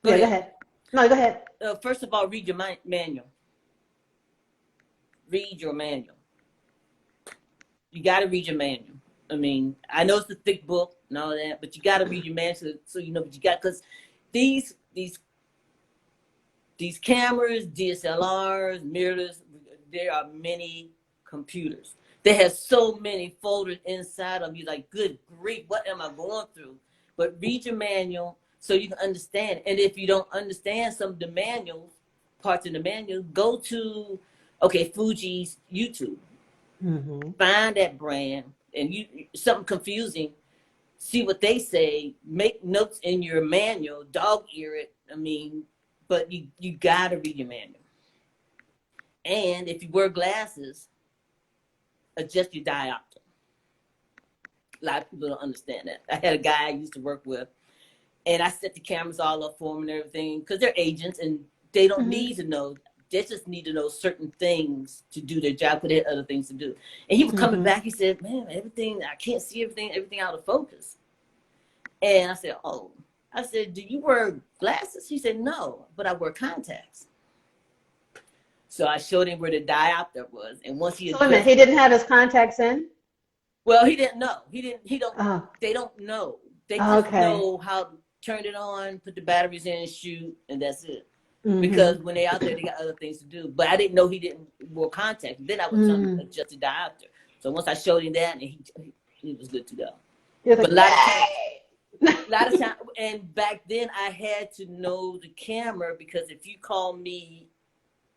yeah, go ahead. No, go ahead. First of all, read your manual. Read your manual. You got to read your manual. I mean, I know it's a thick book and all that, but you got to read your manual so you know what you got. Because these cameras, DSLRs, mirrors, there are many computers. They have so many folders inside of you. Like, good grief, what am I going through? But read your manual so you can understand. And if you don't understand some of the manuals, parts of the manual, go to, Fuji's YouTube. Find that brand, and something confusing, see what they say, make notes in your manual, dog ear it. I mean, but you gotta read your manual. And if you wear glasses, adjust your diopter. A lot of people don't understand that. I had a guy I used to work with, and I set the cameras all up for them and everything because they're agents and they don't need to know. They just need to know certain things to do their job because they have other things to do. And he was coming back. He said, man, I can't see everything out of focus. And I said, oh. I said, do you wear glasses? He said, no, but I wear contacts. So I showed him where the diopter was. And once he adjusted, he didn't have his contacts in? Well, he didn't know. They don't know. They just know how to turn it on, put the batteries in, shoot, and that's it. Because when they're out there, they got other things to do. But I didn't know he didn't wear contacts. Then I was trying to adjust the diopter. So once I showed him that, and he was good to go. But a lot of time, and back then I had to know the camera because if you call me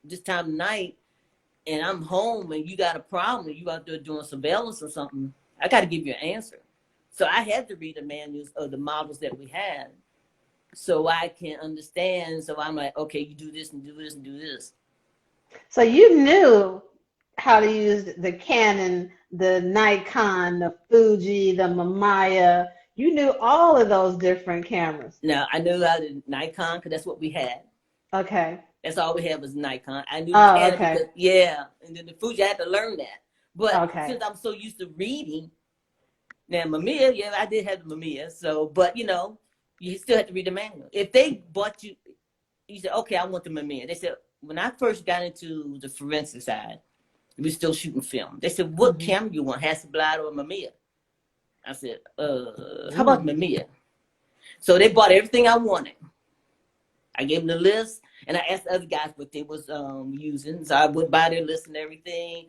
this time of night and I'm home and you got a problem and you out there doing surveillance or something, I got to give you an answer. So I had to read the manuals of the models that we had so I can understand. So I'm like, okay, you do this and do this and do this. So you knew how to use the Canon, the Nikon, the Fuji, the Mamiya. You knew all of those different cameras. Now, I knew how to Nikon because that's what we had. Okay. That's all we had was Nikon. I knew the Canon because, and then the Fuji, I had to learn that. But since I'm so used to reading, Now, Mamiya, yeah, I did have the Mamiya. So, but you know, you still have to read the manual. If they bought you, you said, okay, I want the Mamiya. They said, when I first got into the forensic side, we were still shooting film. They said, what camera you want, Hasselblad or Mamiya? I said, how about Mamiya? So they bought everything I wanted. I gave them the list, and I asked the other guys what they was using. So I went by their list and everything,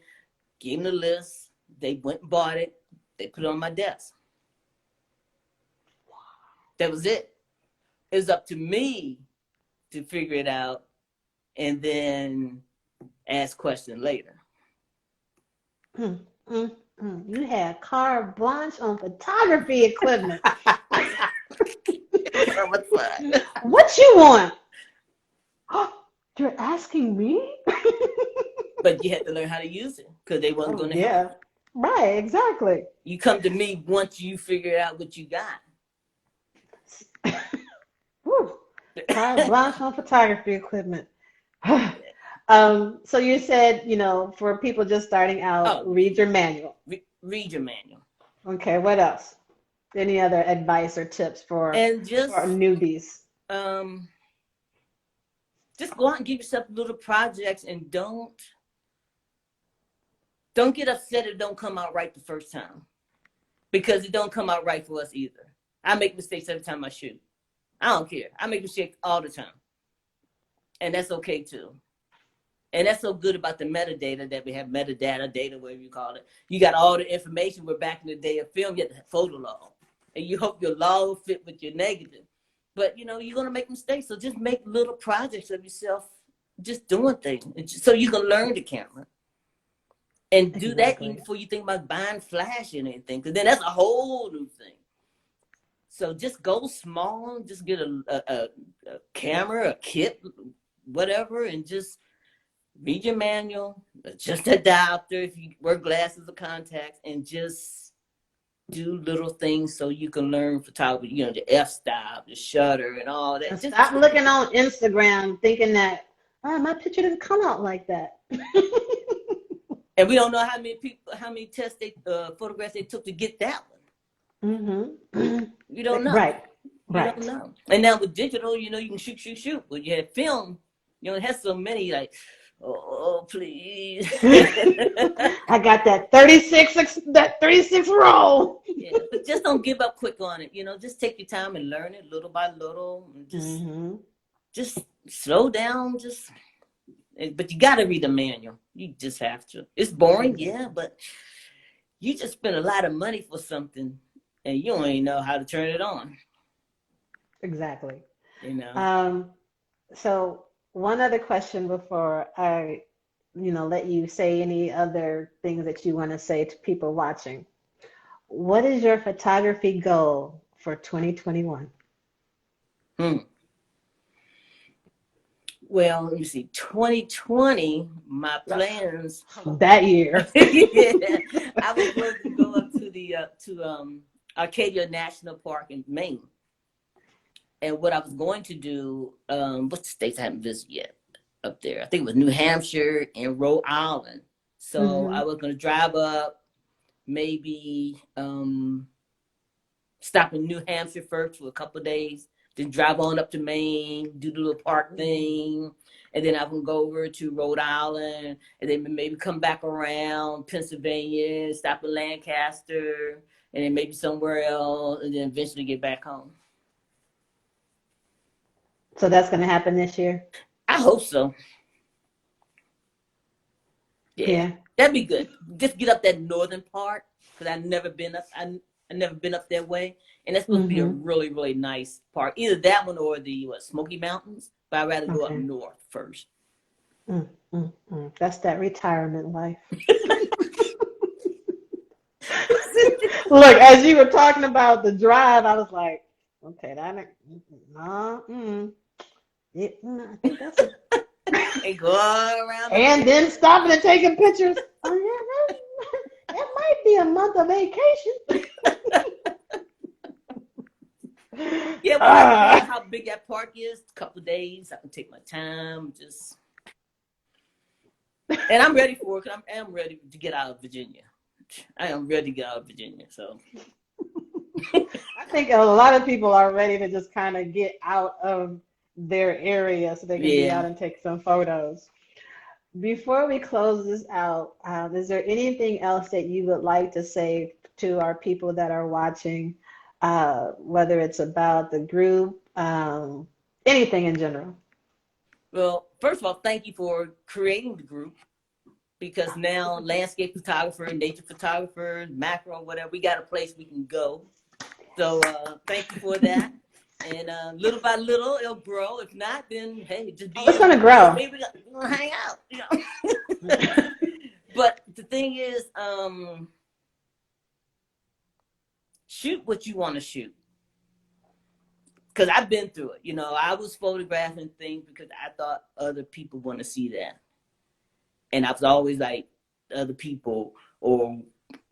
gave them the list. They went and bought it. They put it on my desk. That was it. It was up to me to figure it out and then ask questions later. You had carte blanche on photography equipment. So much fun. What you want? You're asking me? But you had to learn how to use it because they wasn't going to help you. Right, exactly. You come to me once you figure out what you got. Carte blanche on photography equipment. So you said, you know, for people just starting out, read your manual. Read your manual. Okay, what else? Any other advice or tips for newbies? Just go out and give yourself little projects and don't get upset if it don't come out right the first time. Because it don't come out right for us either. I make mistakes every time I shoot. I don't care. I make mistakes all the time. And that's okay too. And that's so good about the metadata that we have, metadata, data, whatever you call it. You got all the information. We're back in the day of film, you had the photo log. And you hope your log fit with your negative. But, you know, you're going to make mistakes. So just make little projects of yourself, just doing things. So you can learn the camera. And do that even before you think about buying flash and anything. Because then that's a whole new thing. So just go small. Just get a camera, a kit, whatever, and just read your manual. Just a diopter if you wear glasses or contacts. And just do little things so you can learn photography. You know, the f-stop, the shutter, and all that. And stop looking on Instagram thinking that, my picture didn't come out like that. And we don't know how many tests photographs they took to get that one. You don't know. Right. You don't know. And now with digital, you know, you can shoot. When you have film, you know, it has so many, like, oh, please. I got that 36 roll. Yeah, but just don't give up quick on it. You know, just take your time and learn it little by little. And just slow down. But you got to read the manual. You just have to. It's boring, yeah, but you just spend a lot of money for something and you don't even know how to turn it on. Exactly. You know. So one other question before I, let you say any other things that you want to say to people watching. What is your photography goal for 2021? Well, let me see. 2020, my plans. That year. Yeah, I was going to go up to the Arcadia National Park in Maine. And what I was going to do, what's the states I haven't visited yet up there? I think it was New Hampshire and Rhode Island. So I was going to drive up, maybe stop in New Hampshire first for a couple of days. Then drive on up to Maine, do the little park thing, and then I can go over to Rhode Island, and then maybe come back around Pennsylvania, stop in Lancaster, and then maybe somewhere else, and then eventually get back home. So that's going to happen this year? I hope so. Yeah. That'd be good. Just get up that northern part, because I've never been up. I've never been up that way. And that's supposed to be a really, really nice park. Either that one or the Smoky Mountains. But I'd rather go up north first. That's that retirement life. Look, as you were talking about the drive, I was like, okay, I think that's it. And go around. And then stopping and taking pictures. Oh, yeah, that might be a month of vacation. Yeah, well, I know how big that park is. A couple of days, I can take my time, and I'm ready for it. Cause I am ready to get out of Virginia. I am ready to get out of Virginia. So I think a lot of people are ready to just kind of get out of their area so they can be Yeah. out and take some photos. Before we close this out, is there anything else that you would like to say to our people that are watching, whether it's about the group, anything in general? Well, first of all, thank you for creating the group, because now landscape photographer, nature photographer, macro, whatever, we got a place we can go. So thank you for that. And little by little, it'll grow. If not, then hey, just be Oh, it's in gonna the group. grow. Maybe we're gonna hang out, you know. But the thing is, shoot what you want to shoot. Because I've been through it. You know, I was photographing things because I thought other people want to see that. And I was always like, other people, or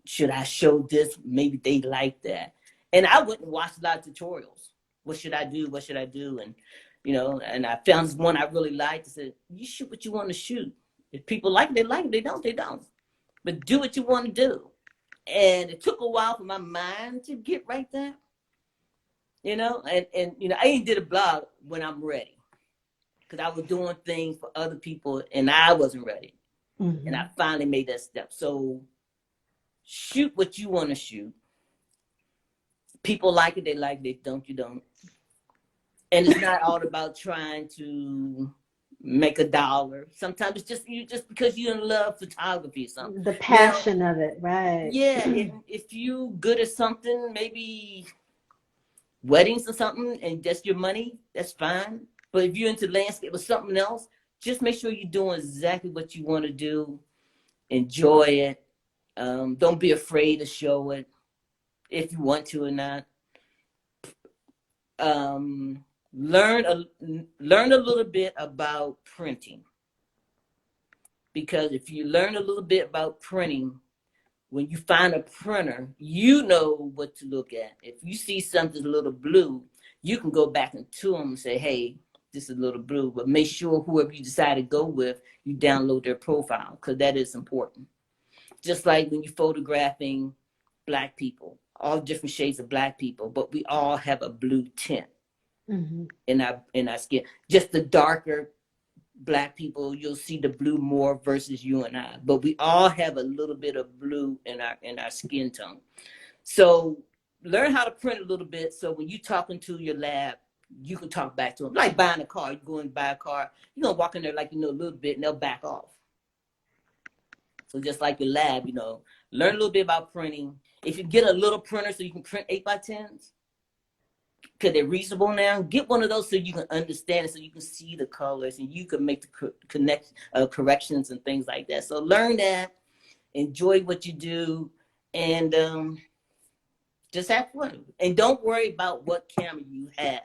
should I show this? Maybe they like that. And I went and watched a lot of tutorials. What should I do? What should I do? And, you know, and I found this one I really liked. I said, you shoot what you want to shoot. If people like it, they like it. They don't, they don't. But do what you want to do. And it took a while for my mind to get right there. You know, and you know, I ain't did a blog when I'm ready. Because I was doing things for other people and I wasn't ready. Mm-hmm. And I finally made that step. So shoot what you want to shoot. People like it, they like it. They don't, you don't. And it's not all about trying to make $1. Sometimes it's just because you love photography or something. The passion of it, right? Yeah, if you good at something, maybe weddings or something, and that's your money, that's fine. But if you're into landscape or something else, just make sure you're doing exactly what you want to do. Enjoy it. Don't be afraid to show it if you want to or not. Learn a little bit about printing, because if you learn a little bit about printing, when you find a printer, you know what to look at. If you see something a little blue, you can go back into them and say, hey, this is a little blue, but make sure whoever you decide to go with, you download their profile, because that is important. Just like when you're photographing Black people, all different shades of Black people, but we all have a blue tint in our skin. Just the darker Black people, you'll see the blue more versus you and I. But we all have a little bit of blue in our skin tone. So learn how to print a little bit, so when you're talking to your lab, you can talk back to them. Like buying a car, you go and buy a car, you're gonna walk in there like you know a little bit, and they'll back off. So just like your lab, you know, learn a little bit about printing. If you get a little printer so you can print 8x10s, because they're reasonable now, get one of those so you can understand it, so you can see the colors and you can make the corrections and things like that. So learn that, enjoy what you do, and just have fun. And don't worry about what camera you have.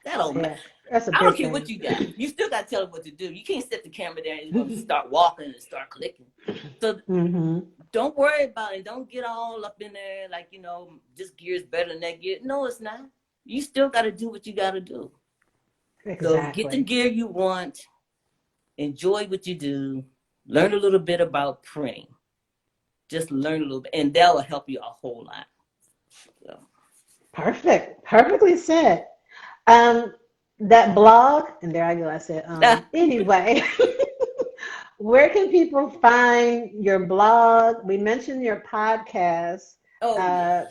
That don't matter. That's a big I don't care thing. what you got. You still got to tell them what to do. You can't set the camera there and you're going to start walking and start clicking. So don't worry about it. Don't get all up in there like, you know, this gear is better than that gear. No, it's not. You still got to do what you got to do. Exactly. So get the gear you want. Enjoy what you do. Learn a little bit about printing. Just learn a little bit. And that will help you a whole lot. So. Perfect. Perfectly said. That blog, and there I go, I said, anyway, where can people find your blog? We mentioned your podcast. My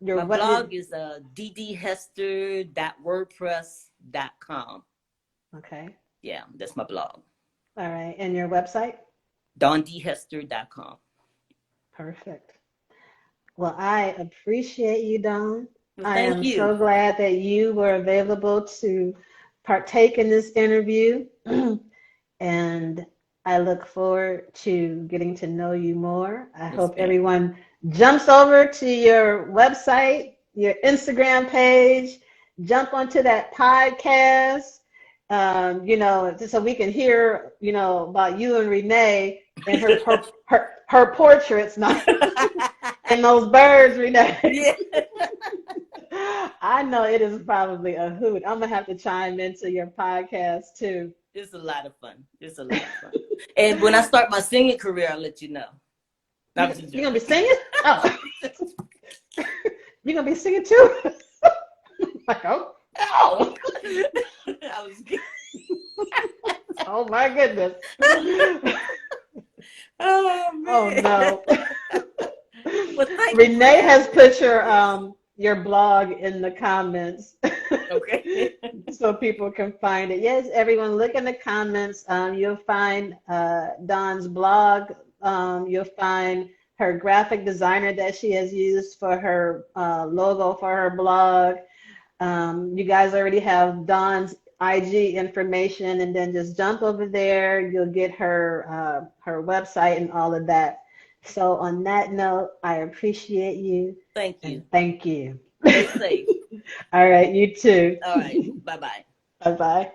blog is ddhester.wordpress.com. Okay. Yeah, that's my blog. All right. And your website? DawnDHester.com. Perfect. Well, I appreciate you, Dawn. Well, thank you. So glad that you were available to partake in this interview. And I look forward to getting to know you more. I hope everyone jumps over to your website, your Instagram page, jump onto that podcast, you know, so we can hear, you know, about you and Renee and her portraits, not and those birds, Renee. Yeah. I know it is probably a hoot. I'm gonna have to chime into your podcast too. It's a lot of fun. It's a lot of fun. And when I start my singing career, I'll let you know. You're gonna be singing? Oh. You gonna be singing too? Like, oh, Oh, I was. oh my goodness. Oh Oh man. no. Well, thank you for Renee has having me. put Yes. your blog in the comments Okay. so people can find it. Yes, everyone, look in the comments. You'll find Dawn's blog. You'll find her graphic designer that she has used for her logo for her blog. You guys already have Dawn's IG information, and then just jump over there. You'll get her website and all of that. So on that note, I appreciate you Thank and you. thank you. Stay safe. All right, you too. All right. Bye bye. Bye bye.